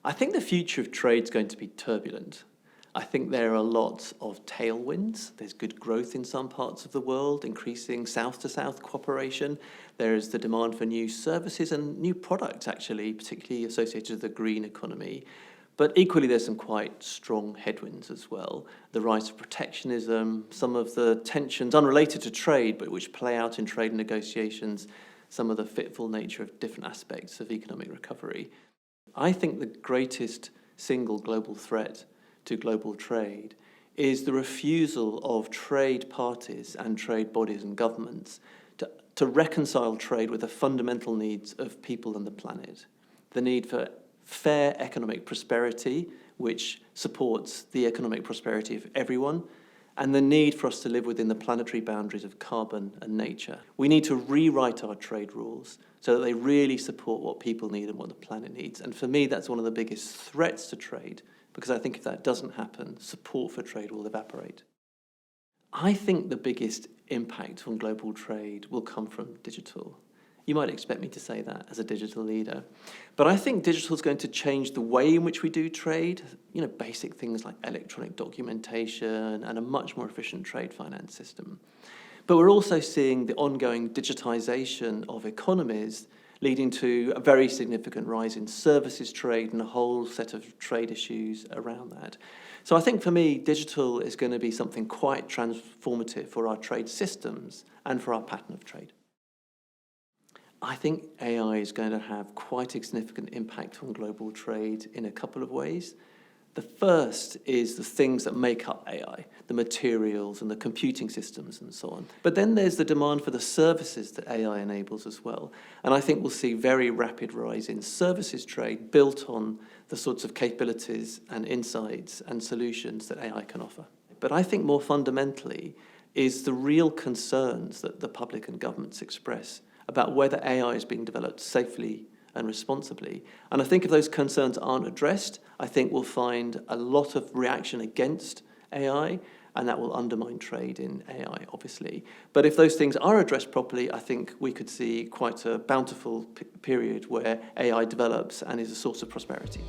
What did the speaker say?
I think the future of trade is going to be turbulent. I think there are lots of tailwinds. There's good growth in some parts of the world, increasing south-to-south cooperation. There is the demand for new services and new products, actually, particularly associated with the green economy. But equally, there's some quite strong headwinds as well. The rise of protectionism, some of the tensions unrelated to trade, but which play out in trade negotiations, some of the fitful nature of different aspects of economic recovery. I think the greatest single global threat to global trade is the refusal of trade parties and trade bodies and governments to reconcile trade with the fundamental needs of people and the planet. The need for fair economic prosperity, which supports the economic prosperity of everyone, and the need for us to live within the planetary boundaries of carbon and nature. We need to rewrite our trade rules so that they really support what people need and what the planet needs. And for me, that's one of the biggest threats to trade, because I think if that doesn't happen, support for trade will evaporate. I think the biggest impact on global trade will come from digital. You might expect me to say that as a digital leader. But I think digital is going to change the way in which we do trade, basic things like electronic documentation and a much more efficient trade finance system. But we're also seeing the ongoing digitization of economies leading to a very significant rise in services trade and a whole set of trade issues around that. So I think for me, digital is going to be something quite transformative for our trade systems and for our pattern of trade. I think AI is going to have quite a significant impact on global trade in a couple of ways. The first is the things that make up AI, the materials and the computing systems and so on. But then there's the demand for the services that AI enables as well. And I think we'll see very rapid rise in services trade built on the sorts of capabilities and insights and solutions that AI can offer. But I think more fundamentally is the real concerns that the public and governments express about whether AI is being developed safely and responsibly. And I think if those concerns aren't addressed, I think we'll find a lot of reaction against AI, and that will undermine trade in AI, obviously. But if those things are addressed properly, I think we could see quite a bountiful period where AI develops and is a source of prosperity.